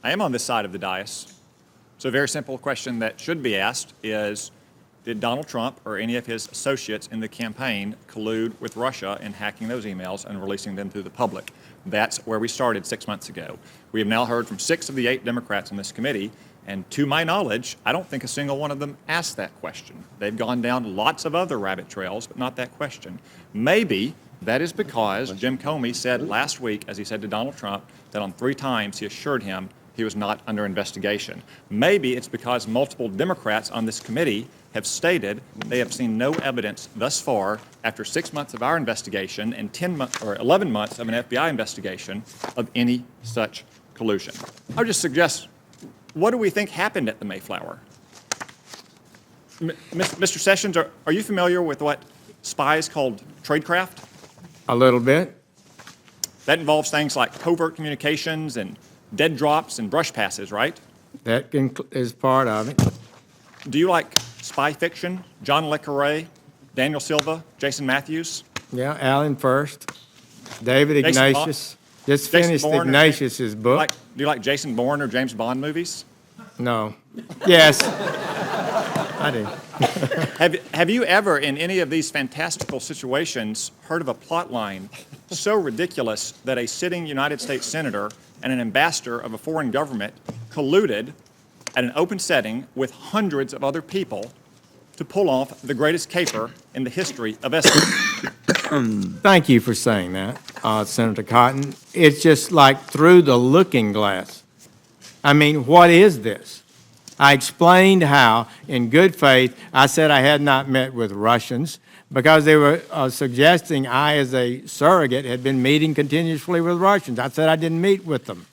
I am on this side of the dais. So a very simple question that should be asked is, did Donald Trump or any of his associates in the campaign collude with Russia in hacking those emails and releasing them to the public? That's where we started 6 months ago. We have now heard from 6 of the 8 Democrats in this committee, and to my knowledge, I don't think a single one of them asked that question. They've gone down lots of other rabbit trails, but not that question. Maybe that is because Jim Comey said last week, as he said to Donald Trump, that on 3 times he assured him he was not under investigation. Maybe it's because multiple Democrats on this committee have stated they have seen no evidence thus far after 6 months of our investigation and 10 months or 11 months of an FBI investigation of any such collusion. I would just suggest, what do we think happened at the Mayflower? Mr. Sessions, are you familiar with what spies called tradecraft? A little bit. That involves things like covert communications and dead drops and brush passes, right? That is part of it. Do you like spy fiction? John le Carré, Daniel Silva, Jason Matthews? Yeah, Alan First, David Jason Ignatius. Just finished Ignatius's book. Do you like Jason Bourne or James Bond movies? No. Yes. I do. Have you ever, in any of these fantastical situations, heard of a plot line so ridiculous that a sitting United States senator and an ambassador of a foreign government colluded at an open setting with hundreds of other people to pull off the greatest caper in the history of espionage? Thank you for saying that, Senator Cotton. It's just like through the looking glass. I mean, what is this? I explained how, in good faith, I said I had not met with Russians because they were suggesting I, as a surrogate, had been meeting continuously with Russians. I said I didn't meet with them.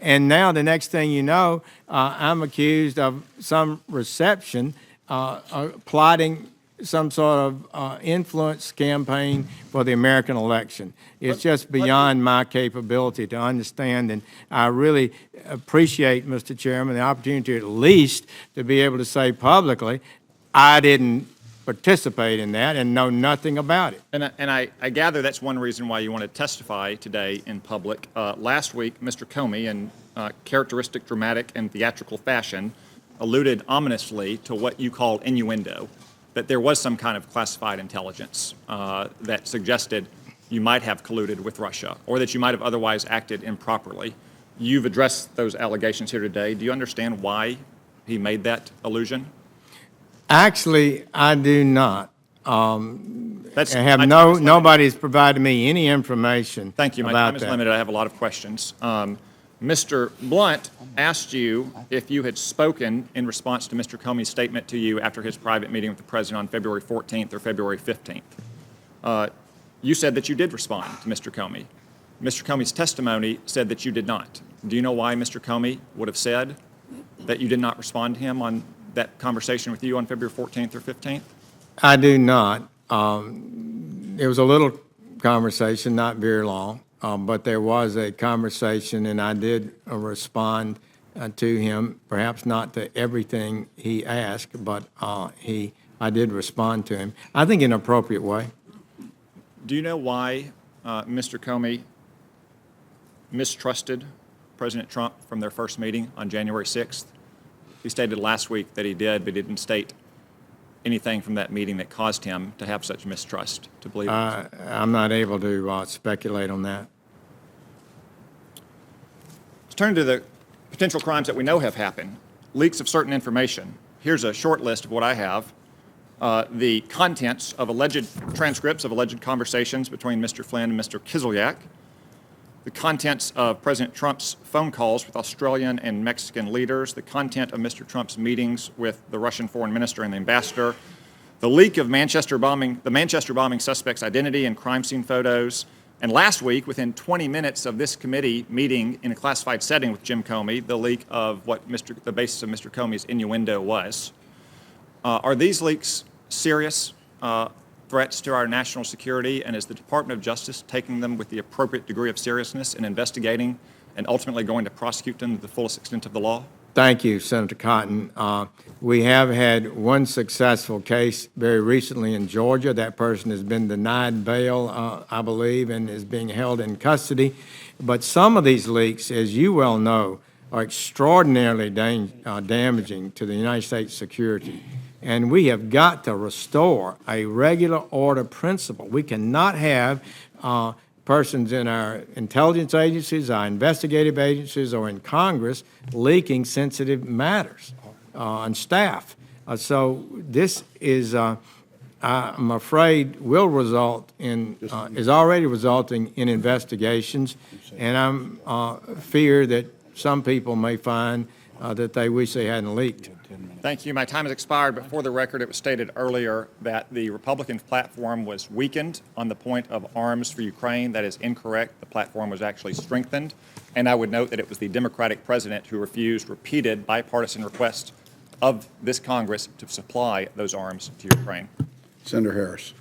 And now the next thing you know, I'm accused of some reception, plotting some sort of influence campaign for the American election. It's just beyond my capability to understand, and I really appreciate, Mr. Chairman, the opportunity at least to be able to say publicly, I didn't participate in that and know nothing about it. And I gather that's one reason why you want to testify today in public. Last week, Mr. Comey, in characteristic, dramatic, and theatrical fashion, alluded ominously to what you called innuendo, that there was some kind of classified intelligence that suggested you might have colluded with Russia or that you might have otherwise acted improperly. You've addressed those allegations here today. Do you understand why he made that allusion? Actually, I do not. Nobody's provided me any information. Thank you. My time is limited. I have a lot of questions. Mr. Blunt asked you if you had spoken in response to Mr. Comey's statement to you after his private meeting with the President on February 14th or February 15th. You said that you did respond to Mr. Comey. Mr. Comey's testimony said that you did not. Do you know why Mr. Comey would have said that you did not respond to him on that conversation with you on February 14th or 15th? I do not. It was a little conversation, not very long. But there was a conversation, and I did respond to him, perhaps not to everything he asked, but I did respond to him, I think in an appropriate way. Do you know why Mr. Comey mistrusted President Trump from their first meeting on January 6th? He stated last week that he did, but didn't state anything from that meeting that caused him to have such mistrust, to believe it. I'm not able to speculate on that. Let's turn to the potential crimes that we know have happened. Leaks of certain information. Here's a short list of what I have. The contents of alleged transcripts of alleged conversations between Mr. Flynn and Mr. Kislyak. The contents of President Trump's phone calls with Australian and Mexican leaders. The content of Mr. Trump's meetings with the Russian foreign minister and the ambassador. The leak of the Manchester bombing suspect's identity and crime scene photos. And last week, within 20 minutes of this committee meeting in a classified setting with Jim Comey, the leak of what the basis of Mr. Comey's innuendo was. Are these leaks serious threats to our national security, and is the Department of Justice taking them with the appropriate degree of seriousness in investigating and ultimately going to prosecute them to the fullest extent of the law? Thank you, Senator Cotton. We have had one successful case very recently in Georgia. That person has been denied bail, I believe, and is being held in custody. But some of these leaks, as you well know, are extraordinarily damaging to the United States security. And we have got to restore a regular order principle. We cannot have persons in our intelligence agencies, our investigative agencies, or in Congress leaking sensitive matters on staff. So this is, I'm afraid, will result in, is already resulting in investigations, and I'm fear that some people may find that they wish they hadn't leaked. Thank you. My time has expired, but for the record, it was stated earlier that the Republican platform was weakened on the point of arms for Ukraine. That is incorrect. The platform was actually strengthened. And I would note that it was the Democratic president who refused repeated bipartisan requests of this Congress to supply those arms to Ukraine. Senator Harris.